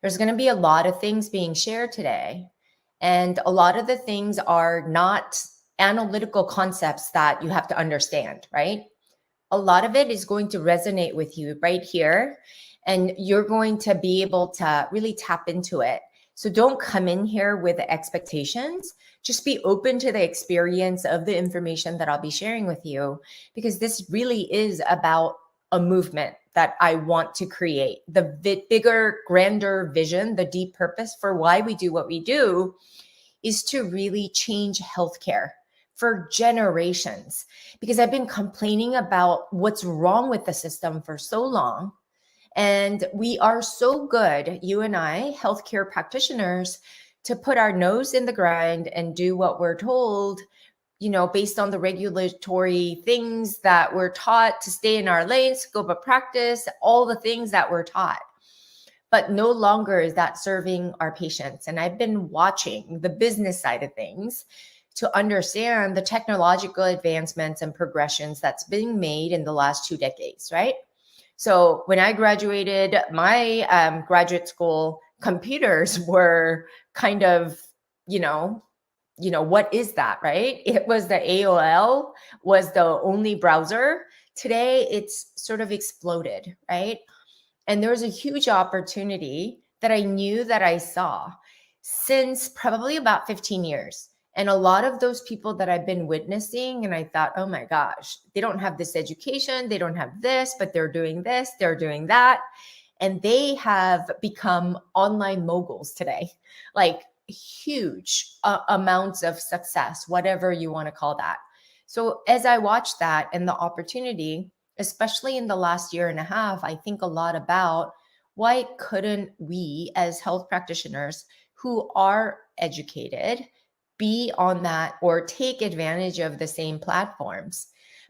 There's going to be a lot of things being shared today. And a lot of the things are not analytical concepts that you have to understand, right? A lot of it is going to resonate with you right here. And you're going to be able to really tap into it. So don't come in here with expectations. Just be open to the experience of the information that I'll be sharing with you, because this really is about a movement that I want to create. The bigger, grander vision, the deep purpose for why we do what we do is to really change healthcare for generations. Because I've been complaining about what's wrong with the system for so long. And we are so good, you and I, healthcare practitioners, to put our nose in the grind and do what we're told, based on the regulatory things that we're taught to stay in our lane, scope of practice, all the things that we're taught. But no longer is that serving our patients. And I've been watching the business side of things to understand the technological advancements and progressions that's been made in the last 2 decades, right? So when I graduated my graduate school, computers were kind of, what is that, right? It was the AOL was the only browser. Today, it's sort of exploded, right? And there's a huge opportunity that I knew that I saw since probably about 15 years. And a lot of those people that I've been witnessing, and I thought, oh my gosh, they don't have this education, they don't have this, but they're doing this, they're doing that. And they have become online moguls today, like huge amounts of success, whatever you want to call that. So as I watched that and the opportunity, especially in the last year and a half, I think a lot about why couldn't we as health practitioners who are educated be on that or take advantage of the same platforms.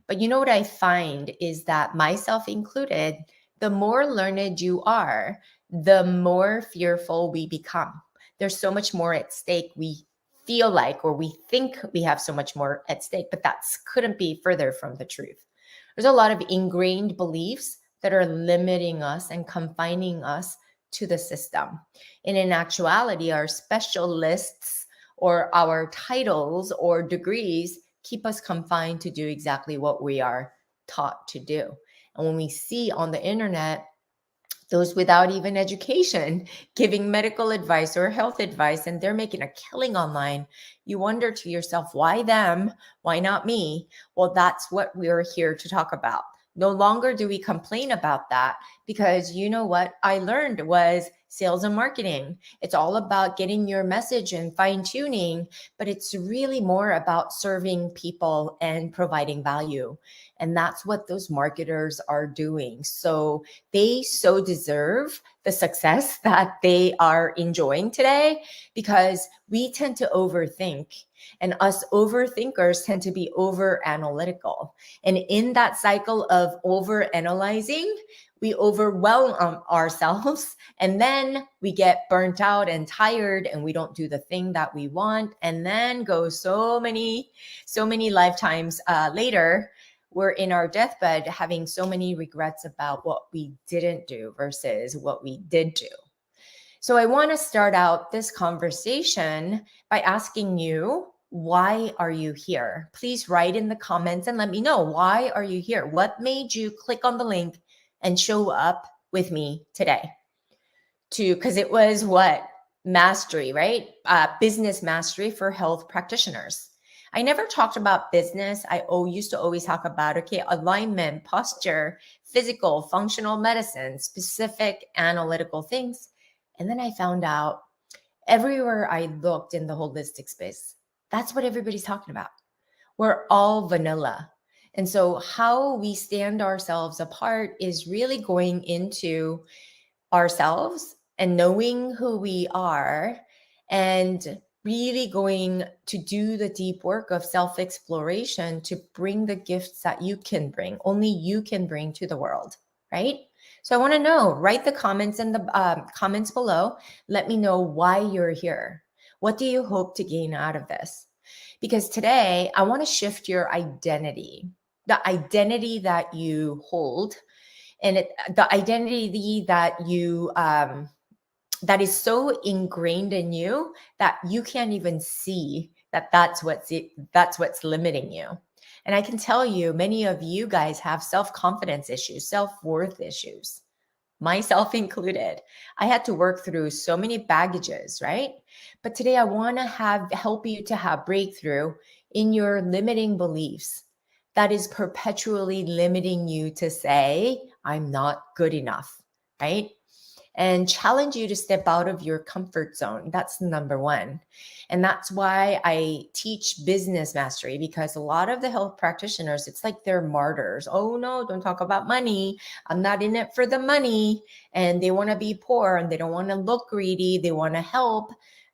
But you know what I find is that, myself included, the more learned you are, the more fearful we become. There's so much more at stake. We feel like, or we think we have so much more at stake, but that couldn't be further from the truth. There's a lot of ingrained beliefs that are limiting us and confining us to the system. And in actuality, our specialists or our titles or degrees keep us confined to do exactly what we are taught to do. And when we see on the internet those without even education giving medical advice or health advice, and they're making a killing online, you wonder to yourself, why them? Why not me? Well, that's what we're here to talk about. No longer do we complain about that, because you know what I learned was sales and marketing. It's all about getting your message and fine tuning, but it's really more about serving people and providing value. And that's what those marketers are doing. So they so deserve the success that they are enjoying today, because we tend to overthink. And us overthinkers tend to be over analytical. And in that cycle of over analyzing, we overwhelm ourselves, and then we get burnt out and tired, and we don't do the thing that we want. And then go so many lifetimes later, we're in our deathbed having so many regrets about what we didn't do versus what we did do. So I want to start out this conversation by asking you, why are you here? Please write in the comments and let me know, why are you here? What made you click on the link and show up with me today? Because it was what? Mastery, right? Business mastery for health practitioners. I never talked about business. I used to always talk about, alignment, posture, physical, functional medicine, specific analytical things. And then I found out everywhere I looked in the holistic space, that's what everybody's talking about. We're all vanilla. And so how we stand ourselves apart is really going into ourselves and knowing who we are, and really going to do the deep work of self-exploration to bring the gifts that you can bring, only you can bring to the world, right? So I want to know, write the comments in the comments below. Let me know why you're here. What do you hope to gain out of this? Because today I want to shift your identity, the identity that you hold, and the identity that you that is so ingrained in you that you can't even see that that's what's limiting you. And I can tell you, many of you guys have self-confidence issues, self-worth issues, myself included. I had to work through so many baggages, right? But today I want to help you to have breakthrough in your limiting beliefs that is perpetually limiting you to say, I'm not good enough, right? And challenge you to step out of your comfort zone. That's number one. And that's why I teach business mastery, because a lot of the health practitioners, it's like they're martyrs. Oh no, don't talk about money. I'm not in it for the money. And they want to be poor and they don't want to look greedy. They want to help.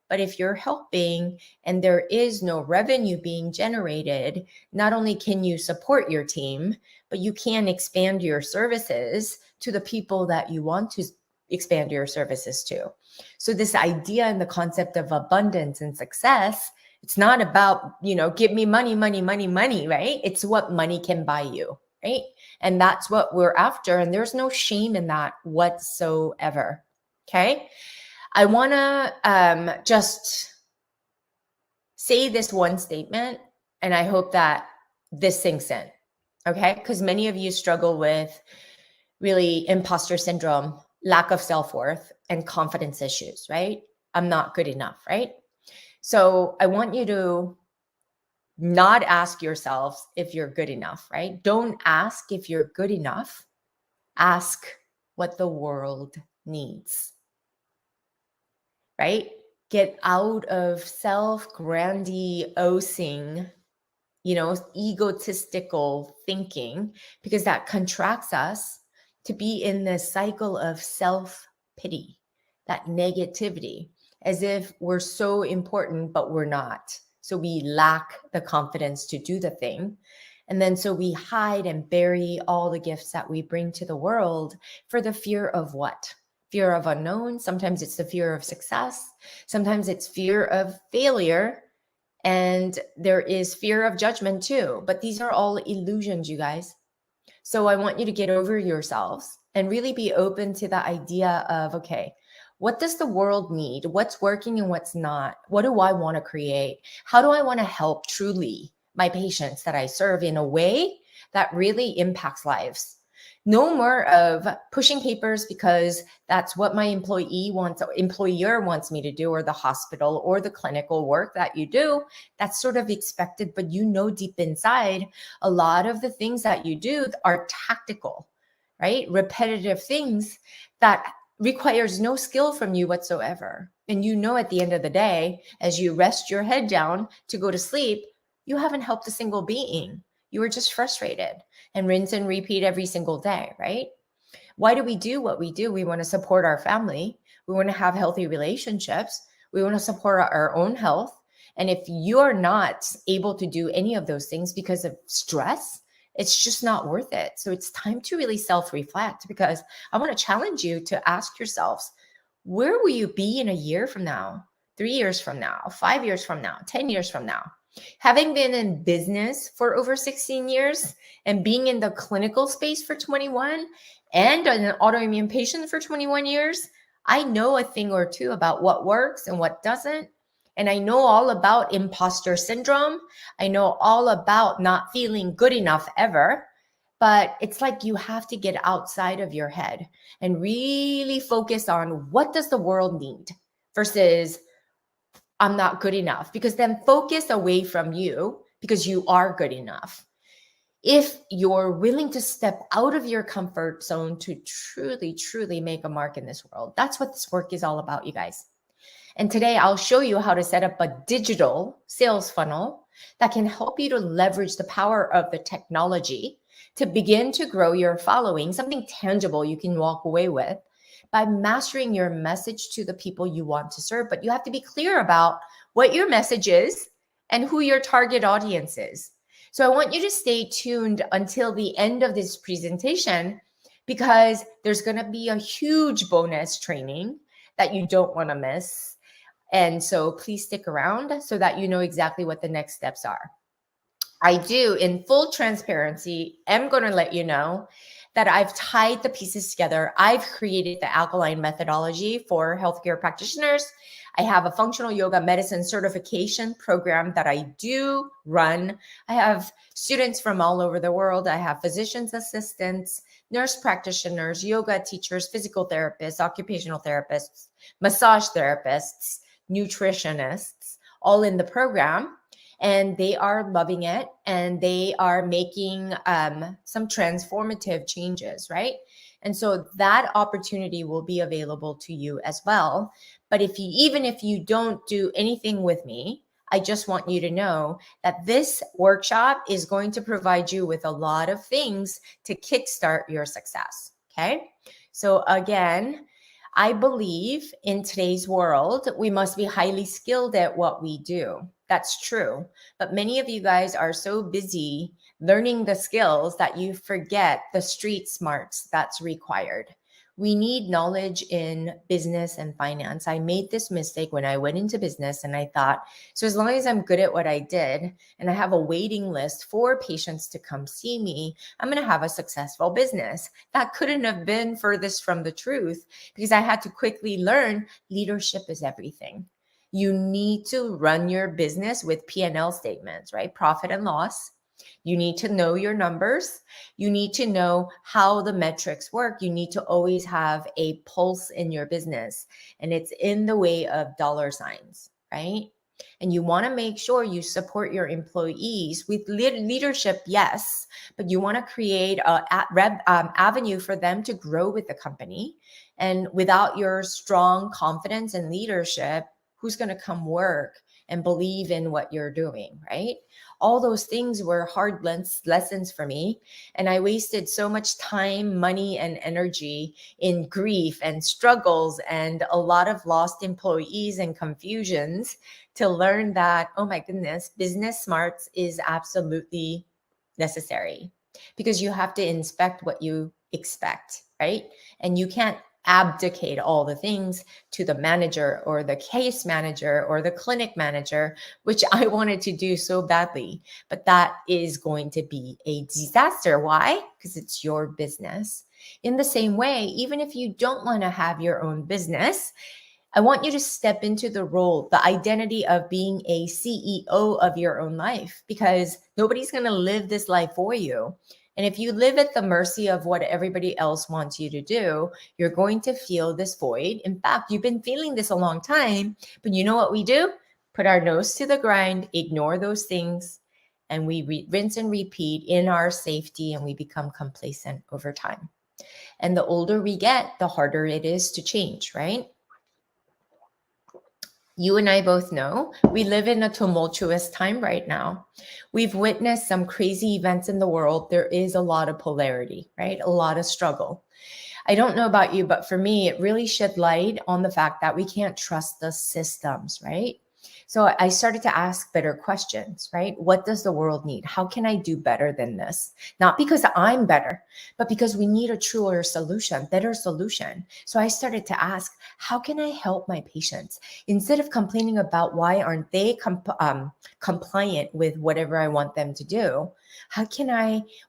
But if you're helping and there is no revenue being generated, not only can you support your team, but you can expand your services to the people that you want to expand your services to. So this idea and the concept of abundance and success, it's not about, give me money, money, money, money, right? It's what money can buy you, right? And that's what we're after. And there's no shame in that whatsoever. Okay. I want to just say this one statement, and I hope that this sinks in. Okay. Because many of you struggle with really imposter syndrome, lack of self-worth, and confidence issues, right? I'm not good enough, right? So I want you to not ask yourselves if you're good enough, right? Don't ask if you're good enough. Ask what the world needs, right? Get out of self-grandiosing, egotistical thinking, because that contracts us to be in this cycle of self-pity, that negativity, as if we're so important, but we're not. So we lack the confidence to do the thing. And then so we hide and bury all the gifts that we bring to the world for the fear of what? Fear of unknown. Sometimes it's the fear of success. Sometimes it's fear of failure. And there is fear of judgment too. But these are all illusions, you guys. So I want you to get over yourselves and really be open to the idea of, okay, what does the world need? What's working and what's not? What do I want to create? How do I want to help truly my patients that I serve in a way that really impacts lives? No more of pushing papers because that's what my employer wants me to do, or the hospital or the clinical work that you do. That's sort of expected, but deep inside, a lot of the things that you do are tactical, right? Repetitive things that requires no skill from you whatsoever. And at the end of the day, as you rest your head down to go to sleep, you haven't helped a single being. You were just frustrated and rinse and repeat every single day, right? Why do we do what we do? We want to support our family. We want to have healthy relationships. We want to support our own health. And if you're not able to do any of those things because of stress, it's just not worth it. So it's time to really self-reflect, because I want to challenge you to ask yourselves, where will you be in a year from now, 3 years from now, 5 years from now, 10 years from now? Having been in business for over 16 years and being in the clinical space for 21 and an autoimmune patient for 21 years, I know a thing or two about what works and what doesn't. And I know all about imposter syndrome. I know all about not feeling good enough ever. But it's like you have to get outside of your head and really focus on what does the world need versus I'm not good enough, because then focus away from you because you are good enough. If you're willing to step out of your comfort zone to truly, truly make a mark in this world, that's what this work is all about, you guys. And today I'll show you how to set up a digital sales funnel that can help you to leverage the power of the technology to begin to grow your following, something tangible you can walk away with by mastering your message to the people you want to serve. But you have to be clear about what your message is and who your target audience is. So I want you to stay tuned until the end of this presentation, because there's going to be a huge bonus training that you don't want to miss. And so please stick around so that you know exactly what the next steps are. I do, in full transparency, am going to let you know that I've tied the pieces together. I've created the alkaline methodology for healthcare practitioners. I have a functional yoga medicine certification program that I do run. I have students from all over the world. I have physician's assistants, nurse practitioners, yoga teachers, physical therapists, occupational therapists, massage therapists, nutritionists, all in the program. And they are loving it, and they are making some transformative changes, right? And so that opportunity will be available to you as well. But even if you don't do anything with me, I just want you to know that this workshop is going to provide you with a lot of things to kickstart your success. Okay. So again, I believe in today's world, we must be highly skilled at what we do. That's true. But many of you guys are so busy learning the skills that you forget the street smarts that's required. We need knowledge in business and finance. I made this mistake when I went into business, and I thought, so as long as I'm good at what I did and I have a waiting list for patients to come see me, I'm going to have a successful business. That couldn't have been furthest from the truth, because I had to quickly learn leadership is everything. You need to run your business with P&L statements, right? Profit and loss. You need to know your numbers. You need to know how the metrics work. You need to always have a pulse in your business, and it's in the way of dollar signs, right? And you want to make sure you support your employees with leadership, yes, but you want to create an avenue for them to grow with the company. And without your strong confidence and leadership, who's going to come work and believe in what you're doing, right? All those things were hard lessons for me. And I wasted so much time, money, and energy in grief and struggles and a lot of lost employees and confusions to learn that, oh my goodness, business smarts is absolutely necessary, because you have to inspect what you expect, right? And you can't abdicate all the things to the manager or the case manager or the clinic manager, which I wanted to do so badly. But that is going to be a disaster. Why? Because it's your business. In the same way, even if you don't want to have your own business, I want you to step into the role, the identity of being a CEO of your own life, because nobody's going to live this life for you. And if you live at the mercy of what everybody else wants you to do, you're going to feel this void. In fact, you've been feeling this a long time, but you know what we do? Put our nose to the grind, ignore those things, and we rinse and repeat in our safety, and we become complacent over time. And the older we get, the harder it is to change, right? You and I both know we live in a tumultuous time right now. We've witnessed some crazy events in the world. There is a lot of polarity, right? A lot of struggle. I don't know about you, but for me, it really shed light on the fact that we can't trust the systems, right? So I started to ask better questions, right? What does the world need? How can I do better than this? Not because I'm better, but because we need a truer solution, better solution. So I started to ask, how can I help my patients? Instead of complaining about why aren't they compliant with whatever I want them to do,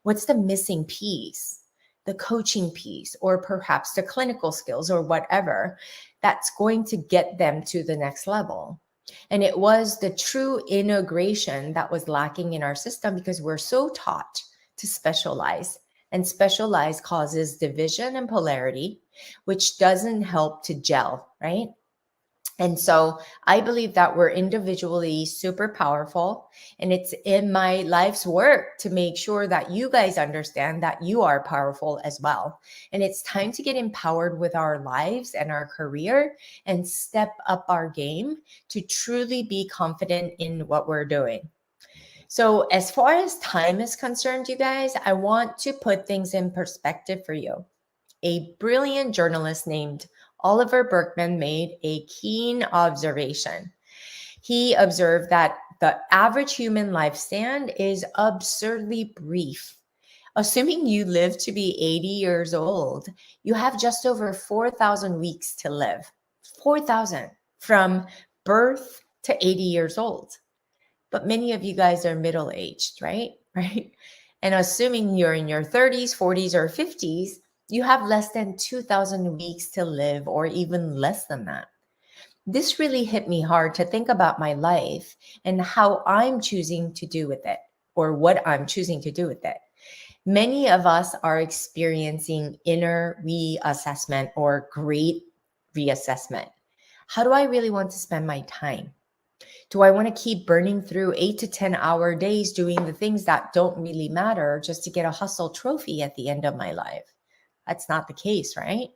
what's the missing piece? The coaching piece, or perhaps the clinical skills or whatever that's going to get them to the next level. And it was the true integration that was lacking in our system, because we're so taught to specialize, and specialize causes division and polarity, which doesn't help to gel, right? And so I believe that we're individually super powerful, and it's in my life's work to make sure that you guys understand that you are powerful as well. And it's time to get empowered with our lives and our career and step up our game to truly be confident in what we're doing. So as far as time is concerned, you guys, I want to put things in perspective for you. A brilliant journalist named Oliver Berkman made a keen observation. He observed that the average human lifespan is absurdly brief. Assuming you live to be 80 years old, you have just over 4,000 weeks to live. 4,000 from birth to 80 years old. But many of you guys are middle-aged, right? Right? And assuming you're in your 30s, 40s, or 50s, you have less than 2,000 weeks to live, or even less than that. This really hit me hard to think about my life and how I'm choosing to do with it, or what I'm choosing to do with it. Many of us are experiencing inner reassessment or great reassessment. How do I really want to spend my time? Do I want to keep burning through 8 to 10 hour days doing the things that don't really matter just to get a hustle trophy at the end of my life? That's not the case, right?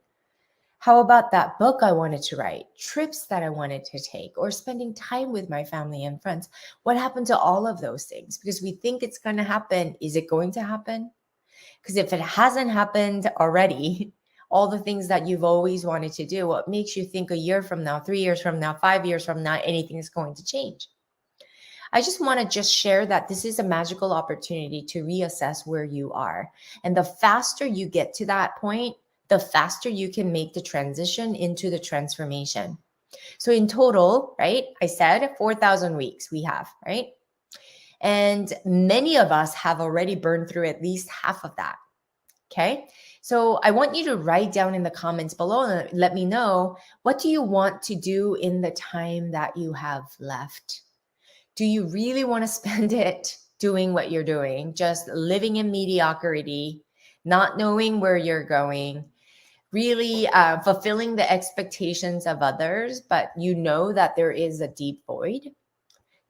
How about that book I wanted to write, trips that I wanted to take, or spending time with my family and friends? What happened to all of those things? Because we think it's going to happen. Is it going to happen? Because if it hasn't happened already, all the things that you've always wanted to do, what makes you think a year from now, 3 years from now, 5 years from now, anything is going to change? I just want to just share that this is a magical opportunity to reassess where you are. And the faster you get to that point, the faster you can make the transition into the transformation. So in total, right, I said 4,000 weeks we have, right? And many of us have already burned through at least half of that. Okay. So I want you to write down in the comments below and let me know, what do you want to do in the time that you have left? Do you really want to spend it doing what you're doing, just living in mediocrity, not knowing where you're going, really fulfilling the expectations of others, but you know that there is a deep void?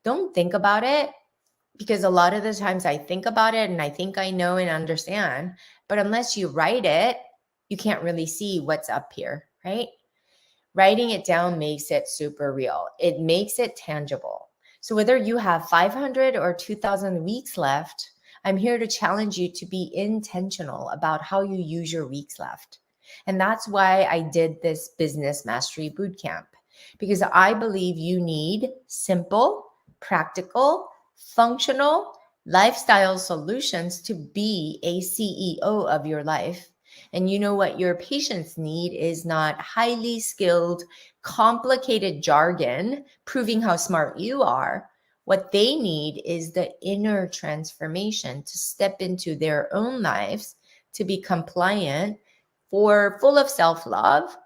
Don't think about it, because a lot of the times I think about it and I think I know and understand, but unless you write it, you can't really see what's up here, right? Writing it down makes it super real. It makes it tangible. So whether you have 500 or 2,000 weeks left, I'm here to challenge you to be intentional about how you use your weeks left. And that's why I did this business mastery bootcamp, because I believe you need simple, practical, functional lifestyle solutions to be a CEO of your life. And you know what your patients need is not highly skilled, complicated jargon proving how smart you are. What they need is the inner transformation to step into their own lives, to be compliant, for full of self-love,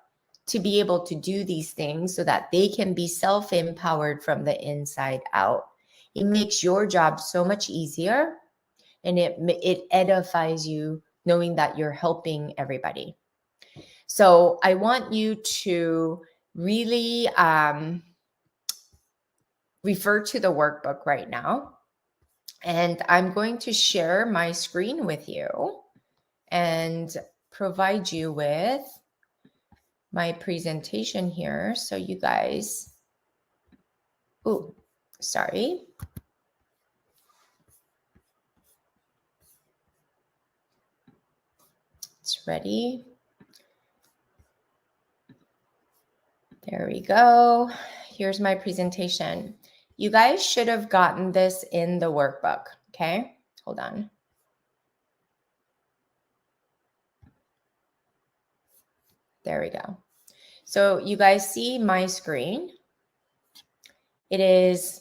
to be able to do these things so that they can be self-empowered from the inside out. It makes your job so much easier, and it edifies you knowing that you're helping everybody. So I want you to really refer to the workbook right now. And I'm going to share my screen with you and provide you with my presentation here. So you guys, oh, sorry. It's ready. There we go. Here's my presentation. You guys should have gotten this in the workbook, okay? Hold on. There we go. So you guys see my screen. This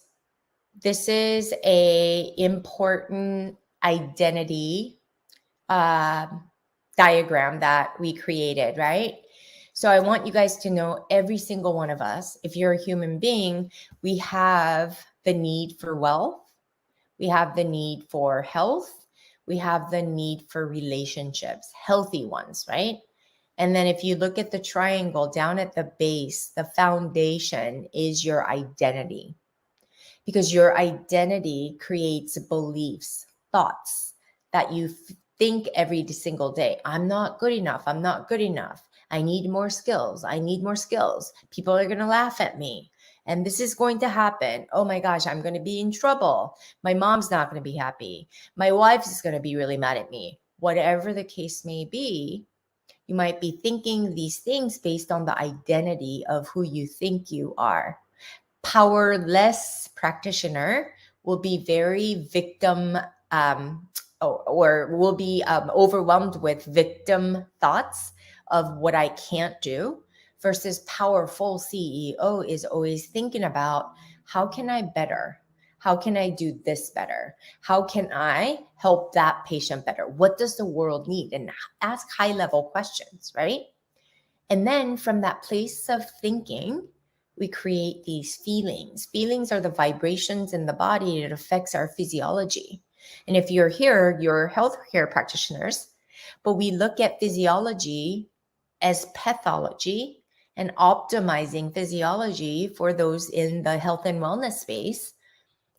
is a important identity diagram that we created, right? So I want you guys to know, every single one of us, if you're a human being, we have the need for wealth. We have the need for health. We have the need for relationships, healthy ones, right? And then if you look at the triangle down at the base, the foundation is your identity, because your identity creates beliefs, thoughts that you think every single day. I'm not good enough. I'm not good enough. I need more skills. I need more skills. People are going to laugh at me. And this is going to happen. Oh my gosh, I'm going to be in trouble. My mom's not going to be happy. My wife is going to be really mad at me. Whatever the case may be, you might be thinking these things based on the identity of who you think you are. Powerless practitioner will be very victim or will be overwhelmed with victim thoughts of what I can't do, versus powerful CEO is always thinking about, how can I better? How can I do this better? How can I help that patient better? What does the world need? And ask high level questions, right? And then from that place of thinking, we create these feelings. Feelings are the vibrations in the body. It affects our physiology. And if you're here, you're healthcare practitioners, but we look at physiology as pathology and optimizing physiology for those in the health and wellness space.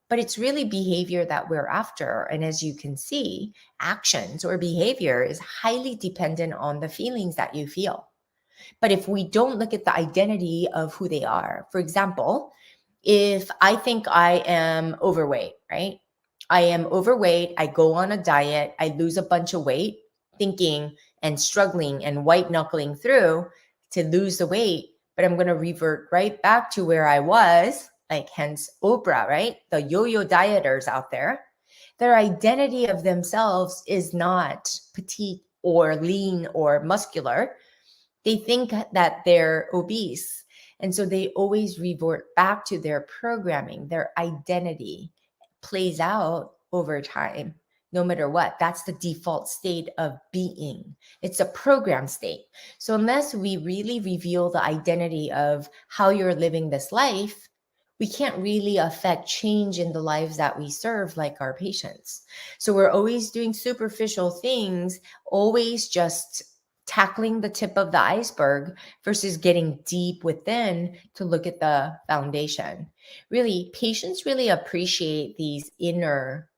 But it's really behavior that we're after. And as you can see, actions or behavior is highly dependent on the feelings that you feel. But if we don't look at the identity of who they are, for example, if I think I am overweight, right? I am overweight, I go on a diet, I lose a bunch of weight, thinking and struggling and white knuckling through to lose the weight, but I'm going to revert right back to where I was, like hence Oprah, right? The yo-yo dieters out there, their identity of themselves is not petite or lean or muscular. They think that they're obese. And so they always revert back to their programming. Their identity plays out over time, no matter what. That's the default state of being. It's a program state. So unless we really reveal the identity of how you're living this life, we can't really affect change in the lives that we serve, like our patients. So we're always doing superficial things, always just tackling the tip of the iceberg versus getting deep within to look at the foundation. Really, patients really appreciate these inner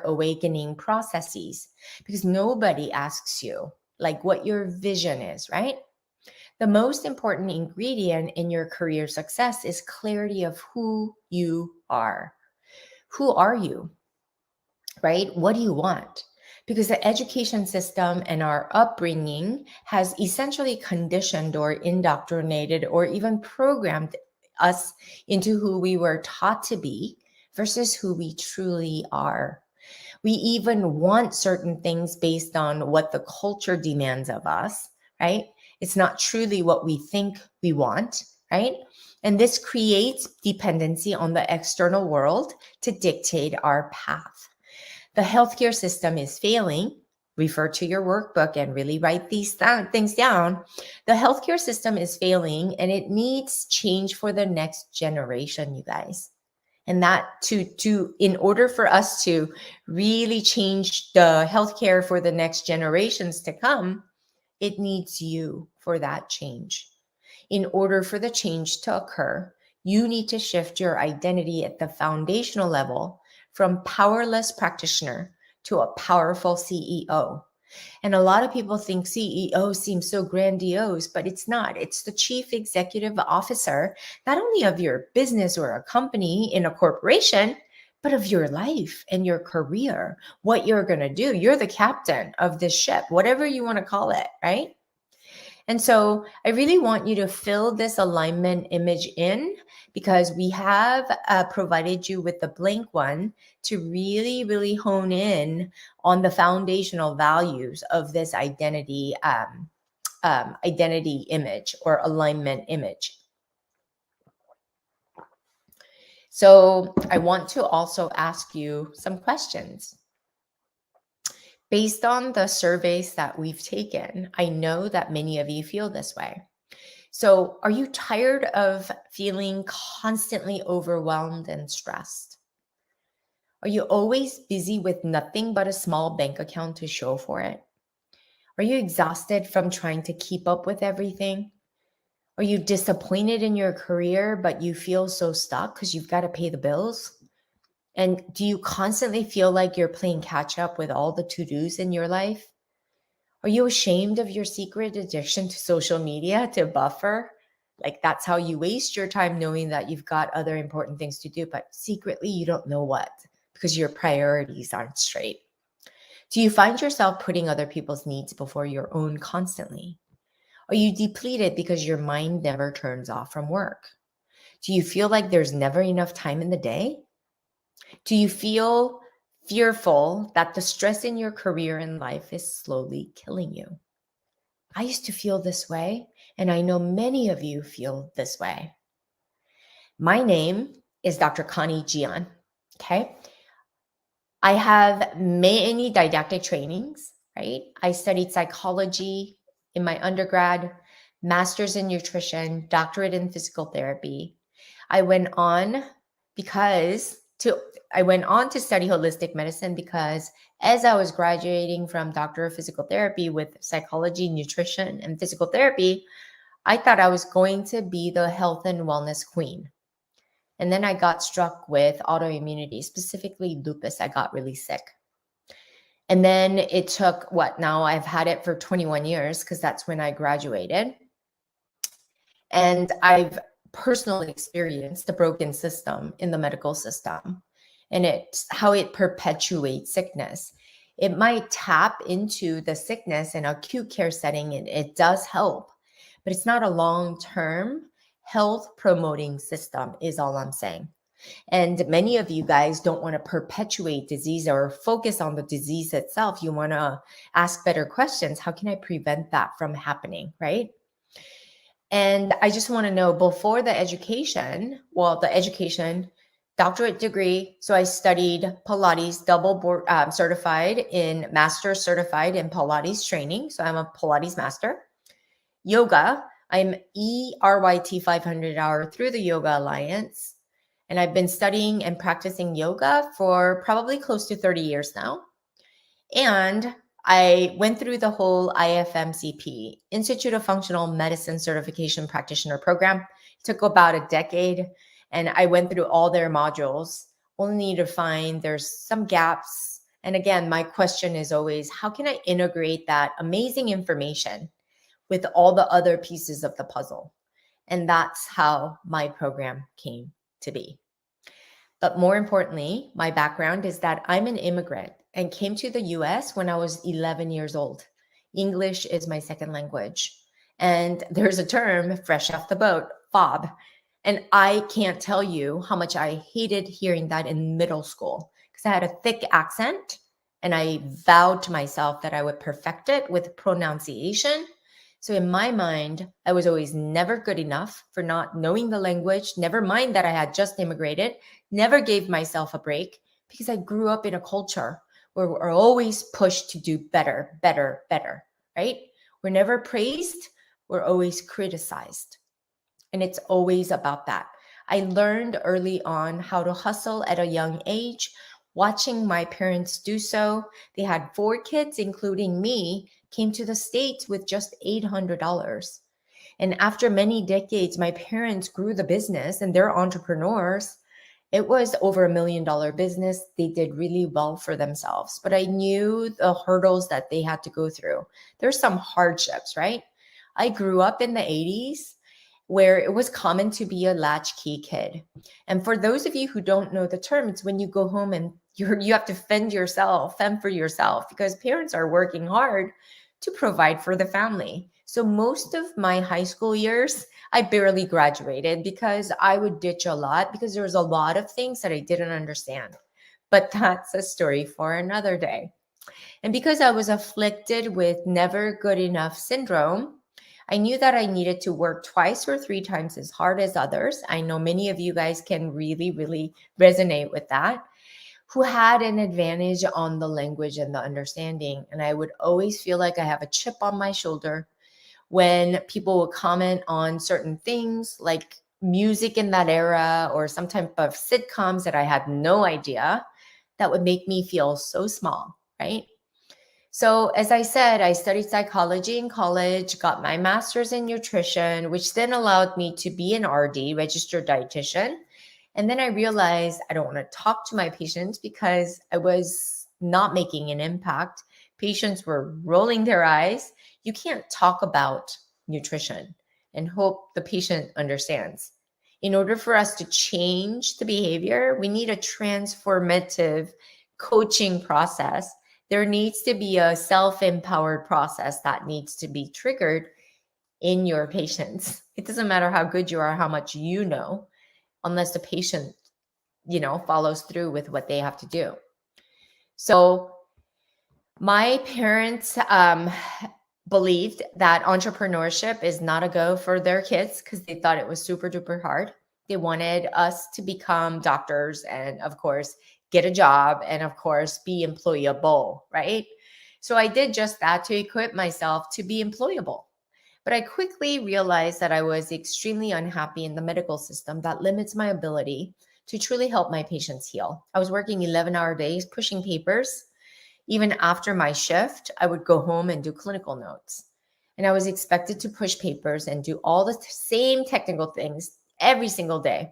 awakening processes because nobody asks you like what your vision is, right? The most important ingredient in your career success is clarity of who you are. Who are you? Right? What do you want? Because the education system and our upbringing has essentially conditioned or indoctrinated or even programmed us into who we were taught to be versus who we truly are. We even want certain things based on what the culture demands of us, right? It's not truly what we think we want, right? And this creates dependency on the external world to dictate our path. The healthcare system is failing. Refer to your workbook and really write these things down. The healthcare system is failing and it needs change for the next generation, you guys. And that in order for us to really change the healthcare for the next generations to come, it needs you for that change. In order for the change to occur, you need to shift your identity at the foundational level from powerless practitioner to a powerful CEO. And a lot of people think CEO seems so grandiose, but it's not. It's the chief executive officer, not only of your business or a company in a corporation, but of your life and your career, what you're going to do. You're the captain of this ship, whatever you want to call it, right? And so I really want you to fill this alignment image in because we have provided you with the blank one to really, really hone in on the foundational values of this identity image or alignment image. So I want to also ask you some questions. Based on the surveys that we've taken, I know that many of you feel this way. So are you tired of feeling constantly overwhelmed and stressed? Are you always busy with nothing but a small bank account to show for it? Are you exhausted from trying to keep up with everything? Are you disappointed in your career, but you feel so stuck because you've got to pay the bills? And do you constantly feel like you're playing catch up with all the to-dos in your life? Are you ashamed of your secret addiction to social media to buffer? Like that's how you waste your time knowing that you've got other important things to do, but secretly you don't know what because your priorities aren't straight. Do you find yourself putting other people's needs before your own constantly? Are you depleted because your mind never turns off from work? Do you feel like there's never enough time in the day? Do you feel fearful that the stress in your career and life is slowly killing you? I used to feel this way, and I know many of you feel this way. My name is Dr. Connie Gian. Okay. I have many didactic trainings, right? I studied psychology in my undergrad, master's in nutrition, doctorate in physical therapy. I went on because to I went on to study holistic medicine because as I was graduating from doctor of physical therapy with psychology, nutrition, and physical therapy, I thought I was going to be the health and wellness queen. And then I got struck with autoimmunity, specifically lupus. I got really sick. And then it took what now I've had it for 21 years because that's when I graduated. And I've personally experienced the broken system in the medical system and it's how it perpetuates sickness. It might tap into the sickness in acute care setting and it does help, but it's not a long-term health promoting system is all I'm saying. And many of you guys don't want to perpetuate disease or focus on the disease itself. You want to ask better questions. How can I prevent that from happening, right? And I just want to know before the education, doctorate degree. So I studied Pilates, double board certified in master certified in Pilates training. So I'm a Pilates master. Yoga, I'm ERYT 500 hour through the Yoga Alliance. And I've been studying and practicing yoga for probably close to 30 years now. And I went through the whole IFMCP, Institute of Functional Medicine Certification Practitioner program. It took about a decade. And I went through all their modules, only to find there's some gaps. And again, my question is always, how can I integrate that amazing information with all the other pieces of the puzzle? And that's how my program came to be. But more importantly, my background is that I'm an immigrant and came to the US when I was 11 years old. English is my second language. And there's a term, fresh off the boat, FOB. And I can't tell you how much I hated hearing that in middle school because I had a thick accent and I vowed to myself that I would perfect it with pronunciation. So in my mind, I was always never good enough for not knowing the language, never mind that I had just immigrated, never gave myself a break because I grew up in a culture where we're always pushed to do better, better, better, right? We're never praised, we're always criticized. And it's always about that. I learned early on how to hustle at a young age, watching my parents do so. They had 4 kids, including me, came to the States with just $800. And after many decades, my parents grew the business and they're entrepreneurs. It was over $1 million business. They did really well for themselves, but I knew the hurdles that they had to go through. There's some hardships, right? I grew up in the 80s where it was common to be a latchkey kid. And for those of you who don't know the term, it's when you go home and you have to fend for yourself because parents are working hard to provide for the family. So most of my high school years, I barely graduated because I would ditch a lot because there was a lot of things that I didn't understand. But that's a story for another day. And because I was afflicted with never good enough syndrome, I knew that I needed to work twice or 3 times as hard as others. I know many of you guys can really, really resonate with that, who had an advantage on the language and the understanding. And I would always feel like I have a chip on my shoulder when people would comment on certain things like music in that era or some type of sitcoms that I had no idea, that would make me feel so small, right? So as I said, I studied psychology in college, got my master's in nutrition, which then allowed me to be an RD, registered dietitian. And then I realized I don't want to talk to my patients because I was not making an impact. Patients were rolling their eyes. You can't talk about nutrition and hope the patient understands. In order for us to change the behavior, we need a transformative coaching process. There needs to be a self-empowered process that needs to be triggered in your patients. It doesn't matter how good you are, how much you know, unless the patient, follows through with what they have to do. So my parents believed that entrepreneurship is not a go for their kids because they thought it was super duper hard. They wanted us to become doctors and, of course, get a job and, of course, be employable, right? So I did just that to equip myself to be employable. But I quickly realized that I was extremely unhappy in the medical system that limits my ability to truly help my patients heal. I was working 11-hour days, pushing papers. Even after my shift, I would go home and do clinical notes. And I was expected to push papers and do all the same technical things every single day,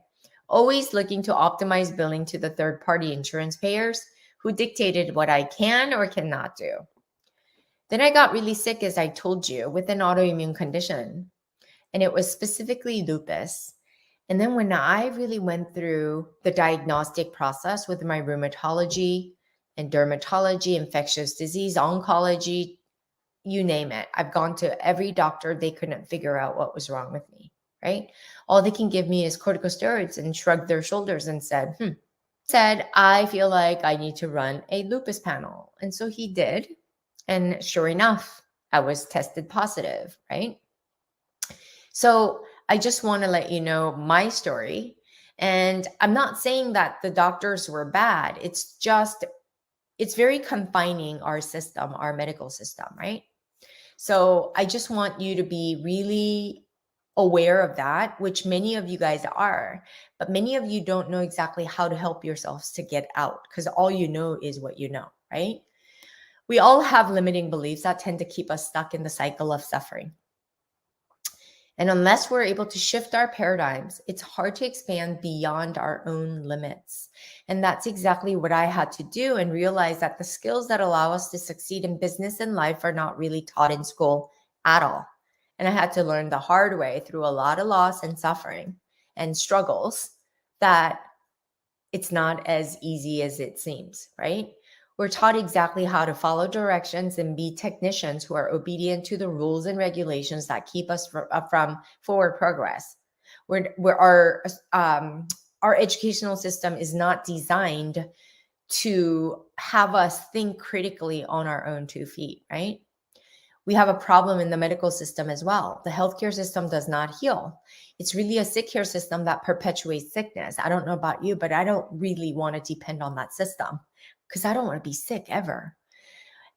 always looking to optimize billing to the third-party insurance payers who dictated what I can or cannot do. Then I got really sick, as I told you, with an autoimmune condition, and it was specifically lupus. And then when I really went through the diagnostic process with my rheumatology and dermatology, infectious disease, oncology, you name it, I've gone to every doctor. They couldn't figure out what was wrong with me, right? All they can give me is corticosteroids and shrugged their shoulders and said, I feel like I need to run a lupus panel. And so he did. And sure enough, I was tested positive, right? So I just want to let you know my story. And I'm not saying that the doctors were bad. It's just, it's very confining, our system, our medical system, right? So I just want you to be really aware of that, which many of you guys are, but many of you don't know exactly how to help yourselves to get out, because all you know is what you know, right? We all have limiting beliefs that tend to keep us stuck in the cycle of suffering. And unless we're able to shift our paradigms, it's hard to expand beyond our own limits. And that's exactly what I had to do, and realize that the skills that allow us to succeed in business and life are not really taught in school at all. And I had to learn the hard way through a lot of loss and suffering and struggles that it's not as easy as it seems, right? We're taught exactly how to follow directions and be technicians who are obedient to the rules and regulations that keep us from forward progress. Our educational system is not designed to have us think critically on our own 2 feet, right? We have a problem in the medical system as well. The healthcare system does not heal. It's really a sick care system that perpetuates sickness. I don't know about you, but I don't really want to depend on that system, because I don't want to be sick ever.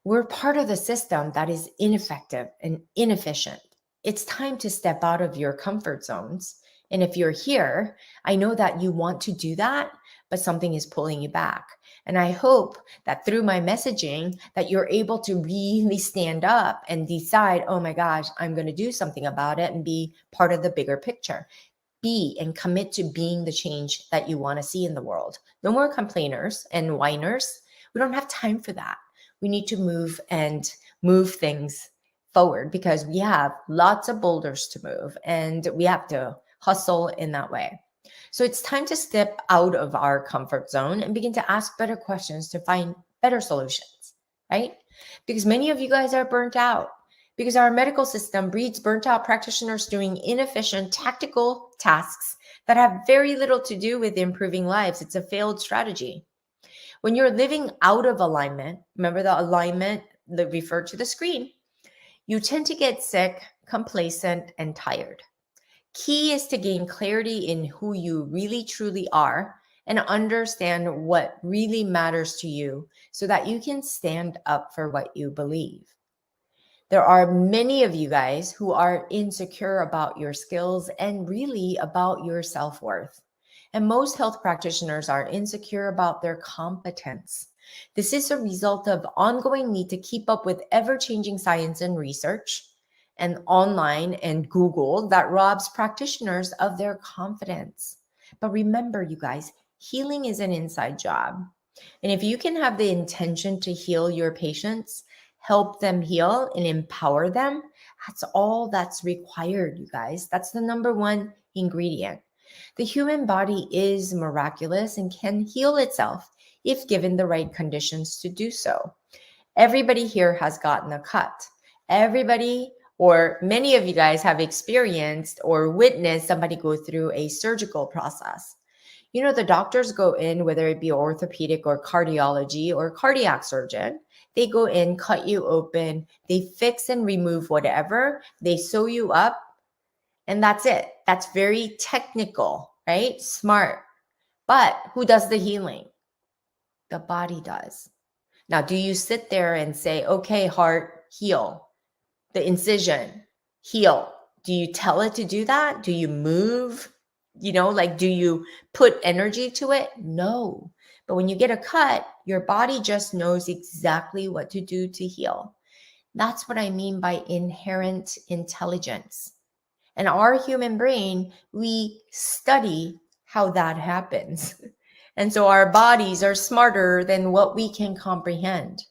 We're part of the system that is ineffective and inefficient. It's time to step out of your comfort zones. And if you're here, I know that you want to do that, but something is pulling you back. And I hope that through my messaging that you're able to really stand up and decide, oh my gosh, I'm going to do something about it and be part of the bigger picture. Be and commit to being the change that you want to see in the world. No more complainers and whiners. We don't have time for that. We need to move things forward, because we have lots of boulders to move and we have to hustle in that way. So it's time to step out of our comfort zone and begin to ask better questions to find better solutions, right? Because many of you guys are burnt out, because our medical system breeds burnt out practitioners doing inefficient tactical tasks that have very little to do with improving lives. It's a failed strategy. When you're living out of alignment, remember the alignment that referred to the screen, you tend to get sick, complacent, and tired. Key is to gain clarity in who you really truly are and understand what really matters to you so that you can stand up for what you believe. There are many of you guys who are insecure about your skills and really about your self-worth. And most health practitioners are insecure about their competence. This is a result of ongoing need to keep up with ever-changing science and research and online and Google that robs practitioners of their confidence. But remember, you guys, healing is an inside job. And if you can have the intention to heal your patients, help them heal and empower them, that's all that's required, you guys. That's the number one ingredient. The human body is miraculous and can heal itself if given the right conditions to do so. Everybody here has gotten a cut. Everybody, or many of you guys, have experienced or witnessed somebody go through a surgical process. You know, the doctors go in, whether it be orthopedic or cardiology or cardiac surgeon, they go in, cut you open, they fix and remove whatever, they sew you up, and that's it. That's very technical. right? Smart. But who does the healing? The body does. Now, do you sit there and say, okay, heart, heal? The incision, heal. Do you tell it to do that? Do you move? Like, do you put energy to it? No. But when you get a cut, your body just knows exactly what to do to heal. That's what I mean by inherent intelligence. And our human brain, we study how that happens. And so our bodies are smarter than what we can comprehend.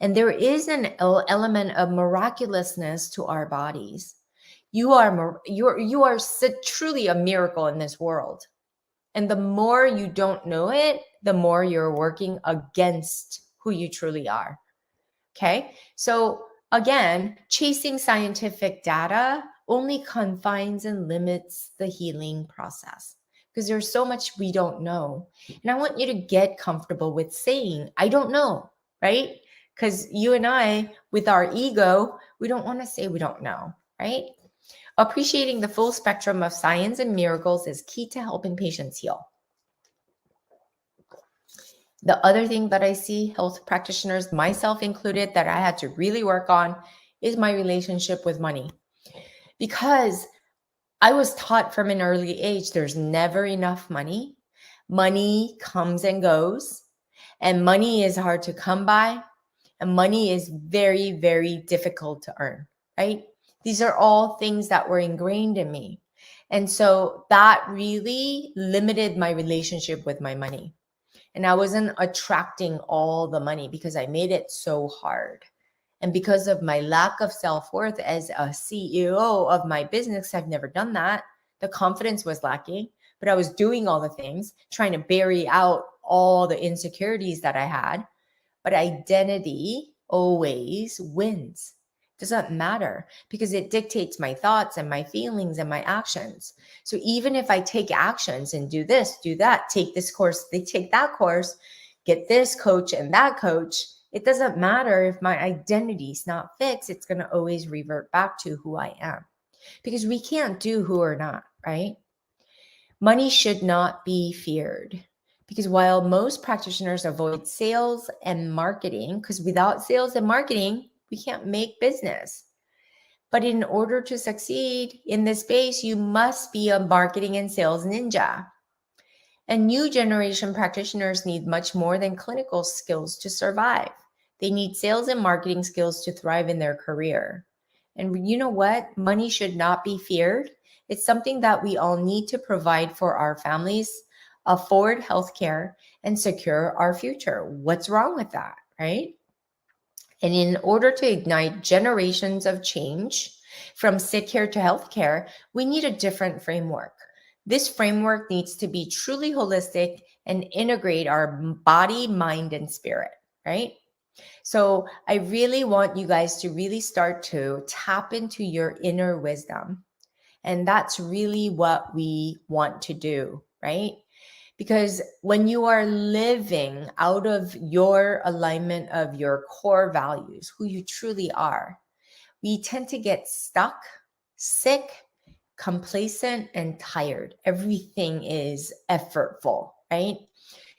And there is an element of miraculousness to our bodies. You are truly a miracle in this world. And the more you don't know it, the more you're working against who you truly are. Okay. So again, chasing scientific data only confines and limits the healing process because there's so much we don't know. And I want you to get comfortable with saying, I don't know, right? Because you and I, with our ego, we don't want to say we don't know, right? Appreciating the full spectrum of science and miracles is key to helping patients heal. The other thing that I see health practitioners, myself included, that I had to really work on is my relationship with money. Because I was taught from an early age, there's never enough money. Money comes and goes, and money is hard to come by, and money is very, very difficult to earn, right? These are all things that were ingrained in me. And so that really limited my relationship with my money. And I wasn't attracting all the money because I made it so hard. And because of my lack of self-worth as a CEO of my business, I've never done that. The confidence was lacking, but I was doing all the things, trying to bury out all the insecurities that I had. But identity always wins. Doesn't matter because it dictates my thoughts and my feelings and my actions. So even if I take actions and do this, do that, take this course, they take that course, get this coach and that coach, it doesn't matter if my identity is not fixed. It's going to always revert back to who I am because we can't do who we're not, right? Money should not be feared. Because while most practitioners avoid sales and marketing, because without sales and marketing, we can't make business. But in order to succeed in this space, you must be a marketing and sales ninja. And new generation practitioners need much more than clinical skills to survive. They need sales and marketing skills to thrive in their career. And you know what? Money should not be feared. It's something that we all need to provide for our families, afford healthcare, and secure our future. What's wrong with that, right? And in order to ignite generations of change from sick care to healthcare, we need a different framework. This framework needs to be truly holistic and integrate our body, mind, and spirit, right? So I really want you guys to really start to tap into your inner wisdom. And that's really what we want to do, right? Because when you are living out of your alignment of your core values, who you truly are, we tend to get stuck, sick, complacent, and tired. Everything is effortful, right?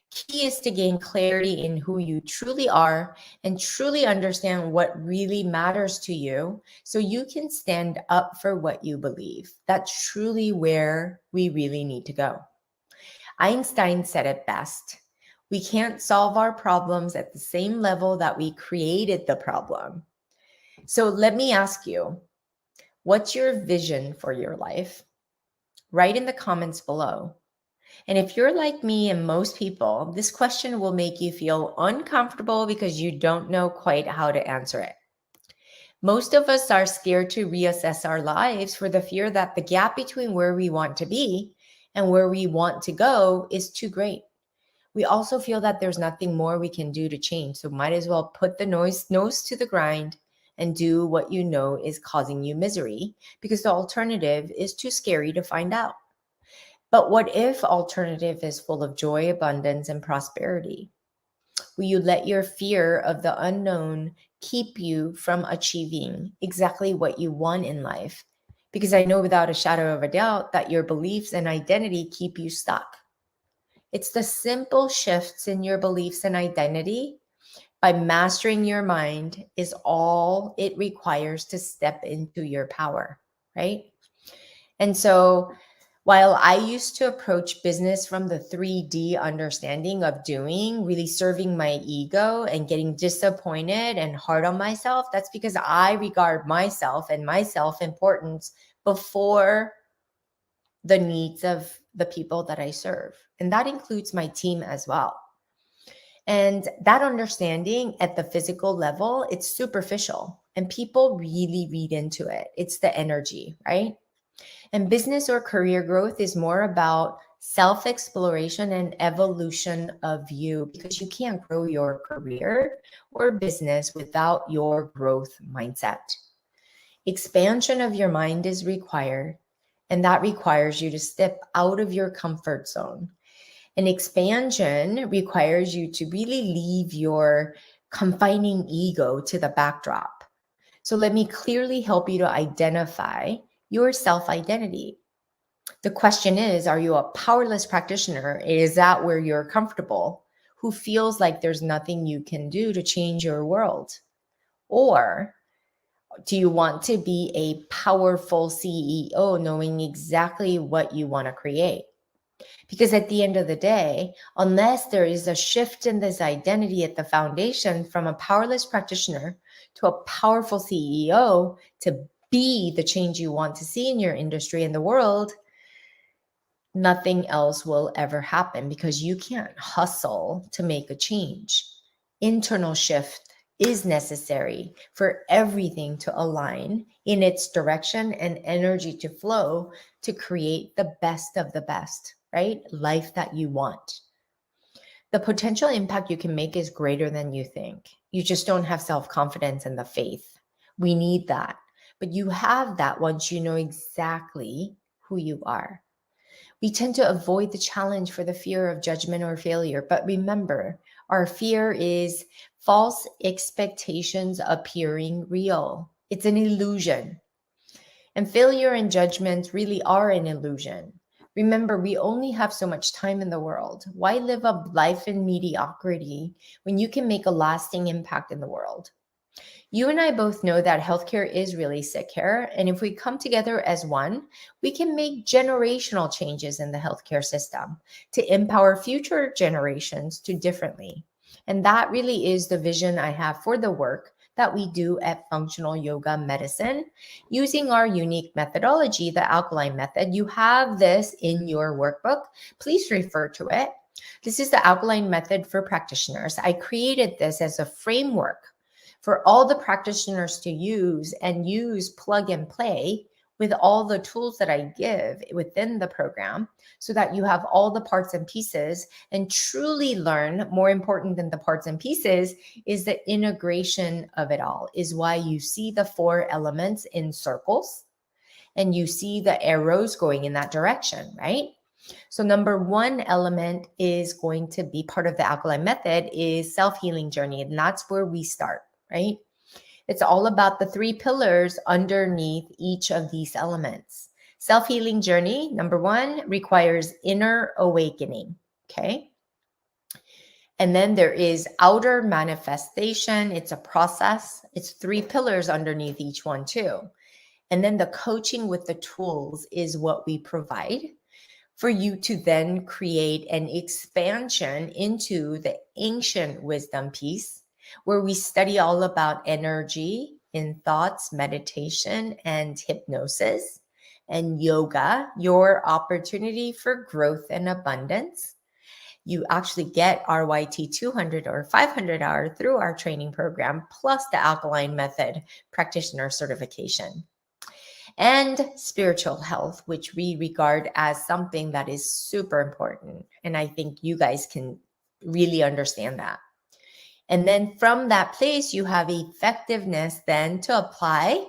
Key is to gain clarity in who you truly are and truly understand what really matters to you so you can stand up for what you believe. That's truly where we really need to go. Einstein said it best. We can't solve our problems at the same level that we created the problem. So let me ask you, what's your vision for your life? Write in the comments below. And if you're like me and most people, this question will make you feel uncomfortable because you don't know quite how to answer it. Most of us are scared to reassess our lives for the fear that the gap between where we want to be and where we want to go is too great. We also feel that there's nothing more we can do to change, so might as well put the nose to the grind and do what you know is causing you misery because the alternative is too scary to find out. But what if alternative is full of joy, abundance, and prosperity? Will you let your fear of the unknown keep you from achieving exactly what you want in life? because I know without a shadow of a doubt that your beliefs and identity keep you stuck. It's the simple shifts in your beliefs and identity by mastering your mind is all it requires to step into your power, right? And so while I used to approach business from the 3D understanding of doing, really serving my ego and getting disappointed and hard on myself, that's because I regard myself and my self-importance before the needs of the people that I serve. And that includes my team as well. And that understanding at the physical level, it's superficial and people really read into it. It's the energy, right? And business or career growth is more about self-exploration and evolution of you, because you can't grow your career or business without your growth mindset. Expansion of your mind is required, and that requires you to step out of your comfort zone. And expansion requires you to really leave your confining ego to the backdrop. So let me clearly help you to identify your self-identity. The question is, are you a powerless practitioner? Is that where you're comfortable? Who feels like there's nothing you can do to change your world? Or do you want to be a powerful CEO knowing exactly what you want to create? Because at the end of the day, unless there is a shift in this identity at the foundation from a powerless practitioner to a powerful CEO to be the change you want to see in your industry and the world, nothing else will ever happen, because you can't hustle to make a change. Internal shift is necessary for everything to align in its direction and energy to flow to create the best of the best, right? Life that you want. The potential impact you can make is greater than you think. You just don't have self-confidence and the faith. We need that. But you have that once you know exactly who you are. We tend to avoid the challenge for the fear of judgment or failure. But remember, our fear is false expectations appearing real. It's an illusion. And failure and judgment really are an illusion. Remember, we only have so much time in the world. Why live a life in mediocrity when you can make a lasting impact in the world? You and I both know that healthcare is really sick here. And if we come together as one, we can make generational changes in the healthcare system to empower future generations to differently. And that really is the vision I have for the work that we do at Functional Yoga Medicine using our unique methodology, the alkaline method. You have this in your workbook. Please refer to it. This is the alkaline method for practitioners. I created this as a framework for all the practitioners to use and use plug and play with all the tools that I give within the program, so that you have all the parts and pieces and truly learn. More important than the parts and pieces is the integration of it all, is why you see the 4 elements in circles and you see the arrows going in that direction, right? So number 1 element is going to be part of the alkaline method is self-healing journey. And that's where we start, right? It's all about the 3 pillars underneath each of these elements. Self-healing journey, number 1, requires inner awakening, okay? And then there is outer manifestation. It's a process. It's 3 pillars underneath each one too. And then the coaching with the tools is what we provide for you to then create an expansion into the ancient wisdom piece, where we study all about energy in thoughts, meditation, and hypnosis, and yoga, your opportunity for growth and abundance. You actually get RYT 200 or 500 hour through our training program, plus the alkaline method practitioner certification. And spiritual health, which we regard as something that is super important. And I think you guys can really understand that. And then from that place, you have effectiveness then to apply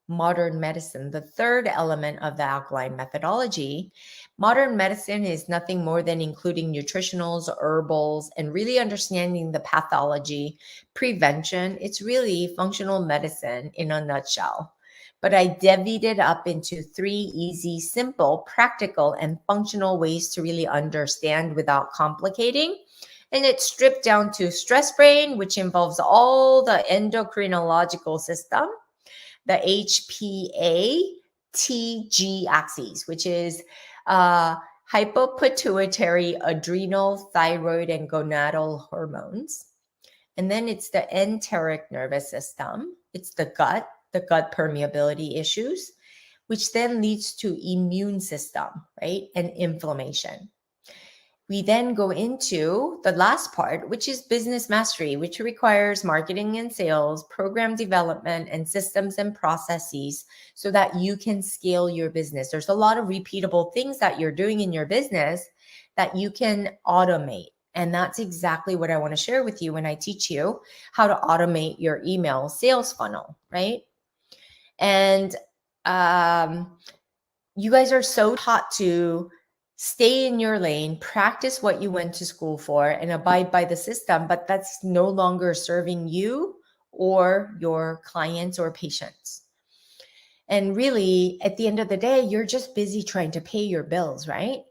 modern medicine, the 3rd element of the alkaline methodology. Modern medicine is nothing more than including nutritionals, herbals, and really understanding the pathology, prevention. It's really functional medicine in a nutshell. but I divvied it up into 3 easy, simple, practical, and functional ways to really understand without complicating. And it's stripped down to stress brain, which involves all the endocrinological system, the HPA-TG axis, which is hypopituitary, adrenal, thyroid, and gonadal hormones. And then it's the enteric nervous system. It's the gut permeability issues, which then leads to immune system, right? And inflammation. We then go into the last part, which is business mastery, which requires marketing and sales, program development, and systems and processes so that you can scale your business. There's a lot of repeatable things that you're doing in your business that you can automate. And that's exactly what I want to share with you when I teach you how to automate your email sales funnel, right? And you guys are so taught to stay in your lane, practice what you went to school for, and abide by the system, but that's no longer serving you or your clients or patients. And really, at the end of the day, you're just busy trying to pay your bills, right?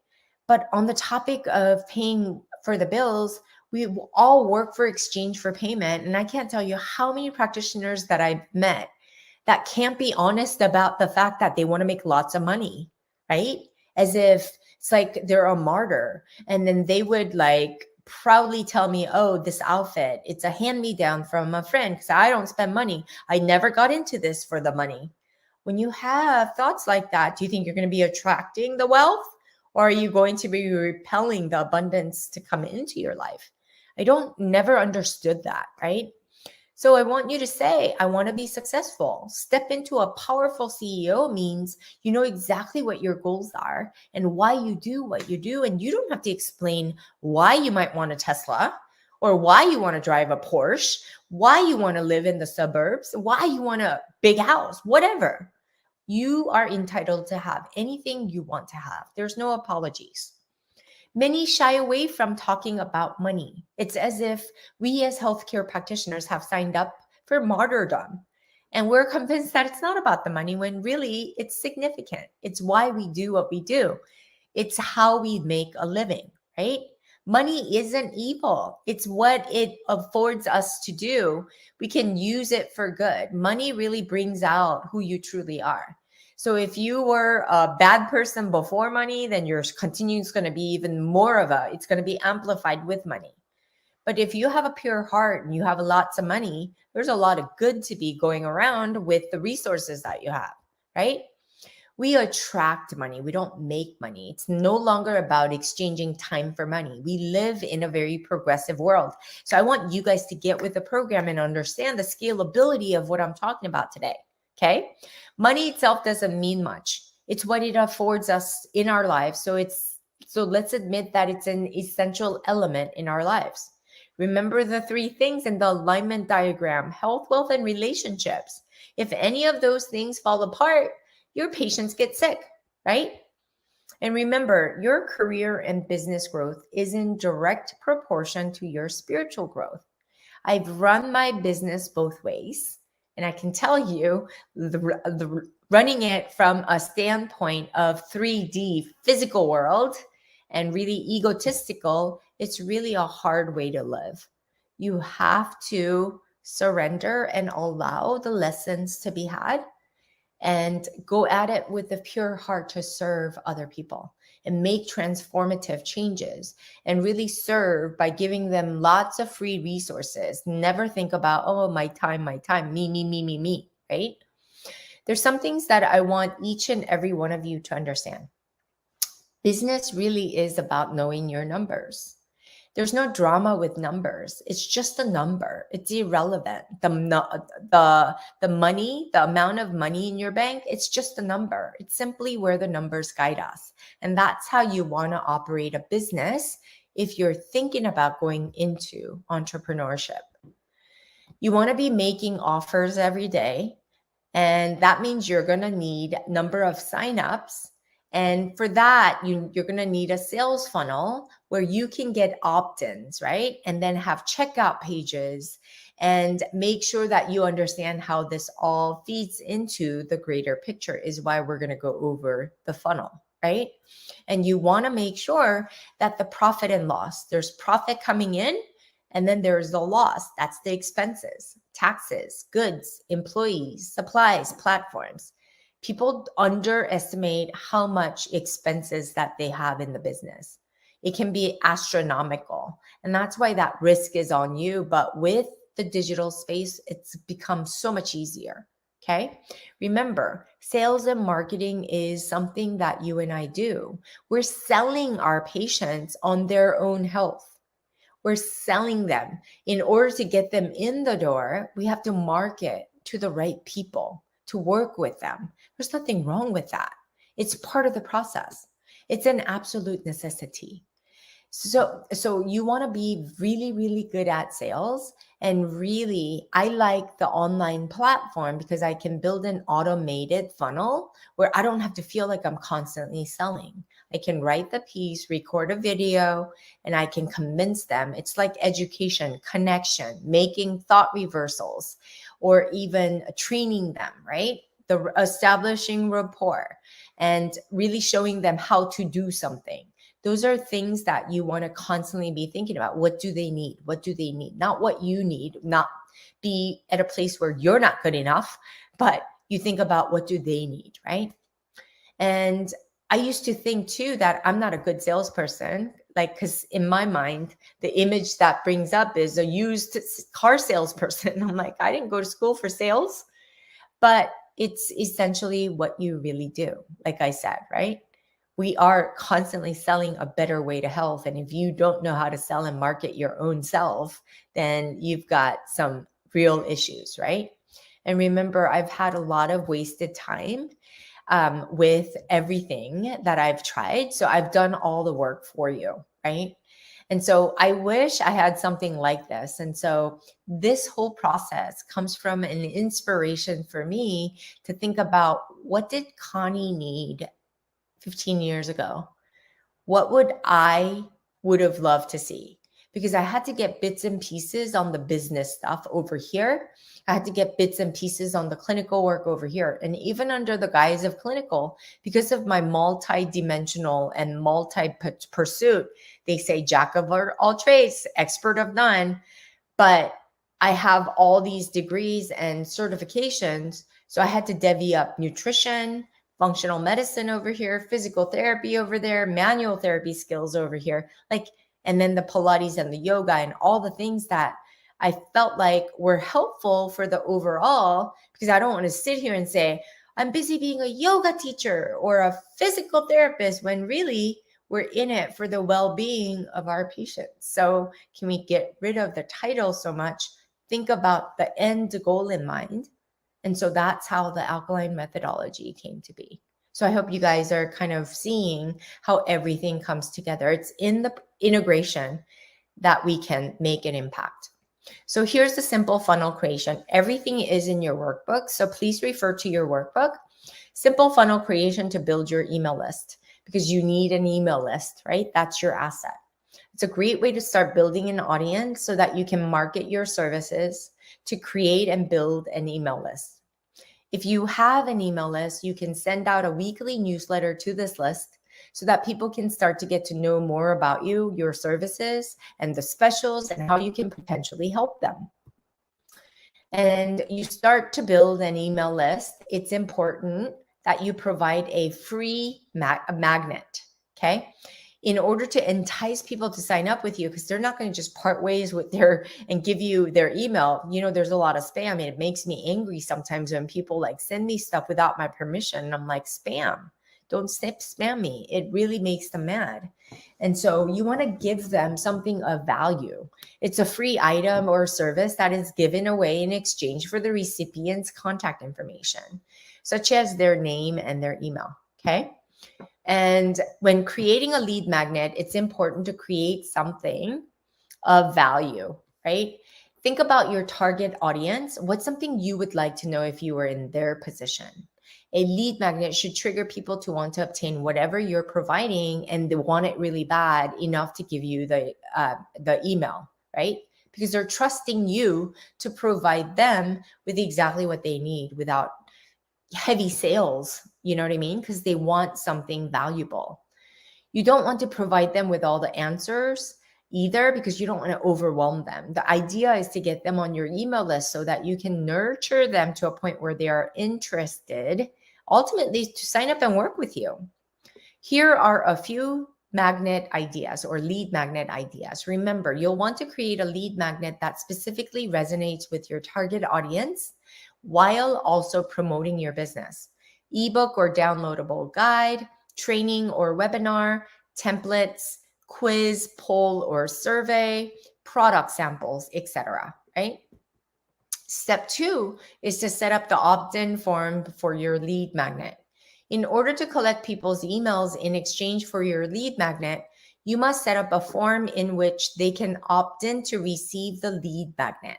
But on the topic of paying for the bills, we all work for exchange for payment. And I can't tell you how many practitioners that I've met that can't be honest about the fact that they want to make lots of money, right? As if it's like they're a martyr. And then they would like proudly tell me, oh, this outfit, it's a hand-me-down from a friend because I don't spend money. I never got into this for the money. When you have thoughts like that, do you think you're going to be attracting the wealth, or are you going to be repelling the abundance to come into your life? I never understood that, right? So I want you to say, I want to be successful. Step into a powerful CEO means you know exactly what your goals are and why you do what you do. And you don't have to explain why you might want a Tesla or why you want to drive a Porsche, why you want to live in the suburbs, why you want a big house, whatever. You are entitled to have anything you want to have. There's no apologies. Many shy away from talking about money. It's as if we as healthcare practitioners have signed up for martyrdom. And we're convinced that it's not about the money when really it's significant. It's why we do what we do. It's how we make a living, right? Money isn't evil. It's what it affords us to do. We can use it for good. Money really brings out who you truly are. So if you were a bad person before money, then your continuing is going to be even more it's going to be amplified with money. But if you have a pure heart and you have lots of money, there's a lot of good to be going around with the resources that you have, right? We attract money. We don't make money. It's no longer about exchanging time for money. We live in a very progressive world. So I want you guys to get with the program and understand the scalability of what I'm talking about today. Okay. Money itself doesn't mean much. It's what it affords us in our lives. So let's admit that it's an essential element in our lives. Remember the 3 things in the alignment diagram: health, wealth, and relationships. If any of those things fall apart, your patients get sick, right? And remember, your career and business growth is in direct proportion to your spiritual growth. I've run my business both ways. And I can tell you, running it from a standpoint of 3D physical world and really egotistical, it's really a hard way to live. You have to surrender and allow the lessons to be had and go at it with a pure heart to serve other people and make transformative changes and really serve by giving them lots of free resources. Never think about, oh, my time, me, right? There's some things that I want each and every one of you to understand. Business really is about knowing your numbers. There's no drama with numbers. It's just a number. It's irrelevant. The money, the amount of money in your bank, it's just a number. It's simply where the numbers guide us. And that's how you want to operate a business if you're thinking about going into entrepreneurship. You want to be making offers every day. And that means you're going to need number of signups And for that, you're going to need a sales funnel where you can get opt-ins, right? And then have checkout pages and make sure that you understand how this all feeds into the greater picture is why we're going to go over the funnel, right? And you want to make sure that the profit and loss, there's profit coming in, and then there's the loss. That's the expenses, taxes, goods, employees, supplies, platforms. People underestimate how much expenses that they have in the business. It can be astronomical. And that's why that risk is on you. But with the digital space, it's become so much easier. Okay. Remember, sales and marketing is something that you and I do. We're selling our patients on their own health. We're selling them. In order to get them in the door, we have to market to the right people to work with them. There's nothing wrong with that. It's part of the process. It's an absolute necessity. So you want to be really, really good at sales. And really, I like the online platform because I can build an automated funnel where I don't have to feel like I'm constantly selling. I can write the piece, record a video, and I can convince them. It's like education, connection, making thought reversals, or even training them, right? The establishing rapport and really showing them how to do something. Those are things that you want to constantly be thinking about. What do they need? What do they need? Not what you need, not be at a place where you're not good enough, but you think about what do they need, right? And I used to think too that I'm not a good salesperson, like, because in my mind, the image that brings up is a used car salesperson. I'm like, I didn't go to school for sales, but it's essentially what you really do. Like I said, right? We are constantly selling a better way to health. And if you don't know how to sell and market your own self, then you've got some real issues, right? And remember, I've had a lot of wasted time with everything that I've tried. So I've done all the work for you, right? And so I wish I had something like this. And so this whole process comes from an inspiration for me to think about, what did Connie need 15 years ago? What would have loved to see? Because I had to get bits and pieces on the business stuff over here. I had to get bits and pieces on the clinical work over here. And even under the guise of clinical, because of my multi-dimensional and multi-pursuit, they say jack of all trades, expert of none. But I have all these degrees and certifications. So I had to divvy up nutrition, functional medicine over here, physical therapy over there, manual therapy skills over here, and then the Pilates and the yoga and all the things that I felt like were helpful for the overall, because I don't want to sit here and say, I'm busy being a yoga teacher or a physical therapist, when really we're in it for the well-being of our patients. So can we get rid of the title so much? Think about the end goal in mind. And so that's how the alkaline methodology came to be. So I hope you guys are kind of seeing how everything comes together. It's in the integration that we can make an impact. So here's the simple funnel creation. Everything is in your workbook. So please refer to your workbook. Simple funnel creation to build your email list, because you need an email list, right? That's your asset. It's a great way to start building an audience so that you can market your services, to create and build an email list. If you have an email list, you can send out a weekly newsletter to this list so that people can start to get to know more about you, your services, and the specials, and how you can potentially help them. And you start to build an email list. It's important that you provide a free magnet, okay? In order to entice people to sign up with you, because they're not going to just part ways with and give you their email. You know, there's a lot of spam, and it makes me angry sometimes when people send me stuff without my permission. And I'm like, spam, don't spam me. It really makes them mad. And so you want to give them something of value. It's a free item or service that is given away in exchange for the recipient's contact information, such as their name and their email, okay? And when creating a lead magnet, it's important to create something of value, right? Think about your target audience. What's something you would like to know if you were in their position? A lead magnet should trigger people to want to obtain whatever you're providing, and they want it really bad enough to give you the email, right? Because they're trusting you to provide them with exactly what they need without heavy sales. You know what I mean? Because they want something valuable. You don't want to provide them with all the answers either, because you don't want to overwhelm them. The idea is to get them on your email list so that you can nurture them to a point where they are interested, ultimately, to sign up and work with you. Here are a few magnet ideas or lead magnet ideas. Remember, you'll want to create a lead magnet that specifically resonates with your target audience while also promoting your business. Ebook or downloadable guide, training or webinar, templates, quiz, poll or survey, product samples, etc. Right? Step 2 is to set up the opt-in form for your lead magnet. In order to collect people's emails in exchange for your lead magnet, you must set up a form in which they can opt in to receive the lead magnet.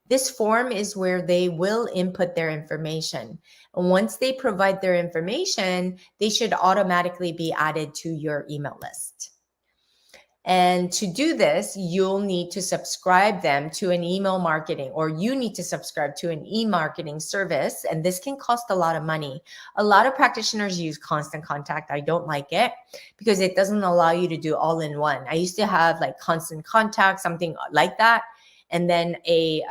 This form is where they will input their information. And once they provide their information, they should automatically be added to your email list. And to do this, you'll need to subscribe them to an email marketing, or you need to subscribe to an e-marketing service. And this can cost a lot of money. A lot of practitioners use Constant Contact. I don't like it because it doesn't allow you to do all in one. I used to have like Constant Contact, something like that. And then a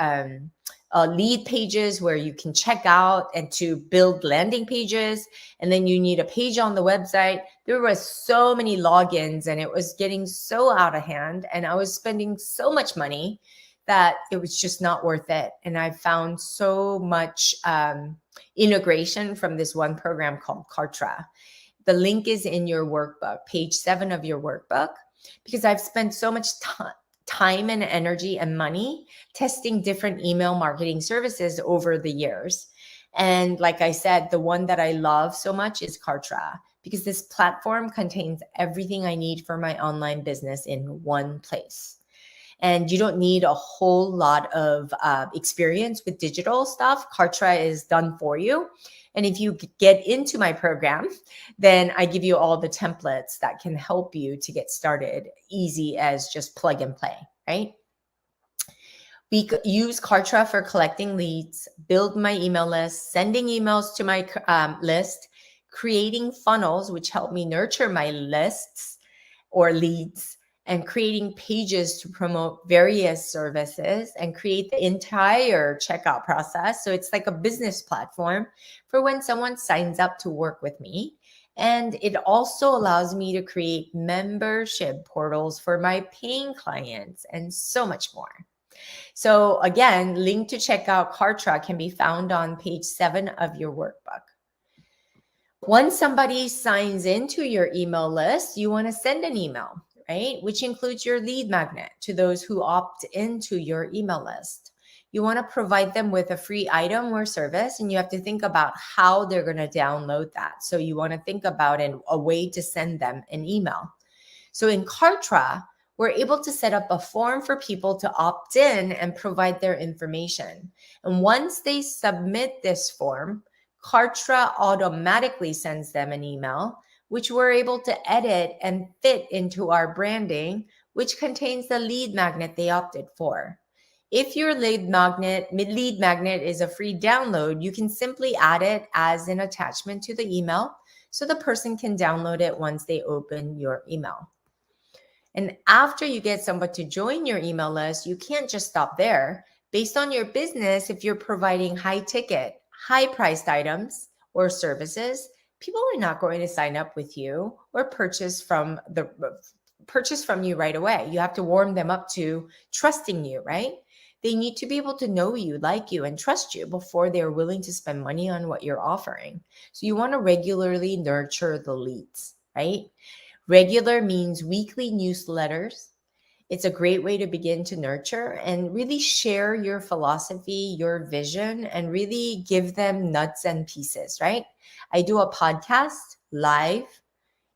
lead pages where you can check out and to build landing pages. And then you need a page on the website. There were so many logins and it was getting so out of hand. And I was spending so much money that it was just not worth it. And I found so much integration from this one program called Kartra. The link is in your workbook, page 7 of your workbook, because I've spent so much time and energy and money testing different email marketing services over the years. And like I said, the one that I love so much is Kartra, because this platform contains everything I need for my online business in one place. And you don't need a whole lot of experience with digital stuff. Kartra is done for you. And if you get into my program, then I give you all the templates that can help you to get started, easy as just plug and play, right? We use Kartra for collecting leads, build my email list, sending emails to my list, creating funnels, which help me nurture my lists or leads, and creating pages to promote various services and create the entire checkout process. So it's like a business platform for when someone signs up to work with me. And it also allows me to create membership portals for my paying clients and so much more. So again, link to check out Kartra can be found on page 7 of your workbook. Once somebody signs into your email list, you want to send an email, right? Which includes your lead magnet to those who opt into your email list. You want to provide them with a free item or service, and you have to think about how they're going to download that. So you want to think about a way to send them an email. So in Kartra, we're able to set up a form for people to opt in and provide their information. And once they submit this form, Kartra automatically sends them an email, which we're able to edit and fit into our branding, which contains the lead magnet they opted for. If your lead magnet is a free download, you can simply add it as an attachment to the email so the person can download it once they open your email. And after you get someone to join your email list, you can't just stop there. Based on your business, if you're providing high ticket, high priced items or services, people are not going to sign up with you or purchase from you right away. You have to warm them up to trusting you, right? They need to be able to know you, like you, and trust you before they're willing to spend money on what you're offering. So you want to regularly nurture the leads, right? Regular means weekly newsletters. It's a great way to begin to nurture and really share your philosophy, your vision, and really give them nuts and pieces, right? I do a podcast live.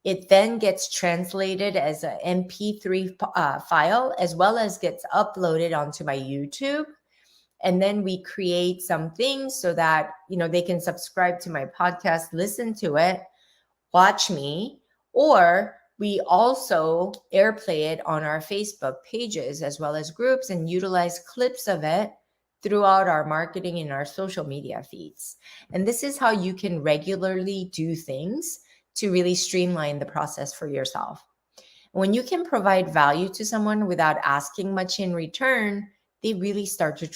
It then gets translated as an MP3 file, as well as gets uploaded onto my YouTube And then we create some things so that, they can subscribe to my podcast, listen to it, watch me, or we also airplay it on our Facebook pages as well as groups and utilize clips of it throughout our marketing and our social media feeds. And this is how you can regularly do things to really streamline the process for yourself. When you can provide value to someone without asking much in return, they really start to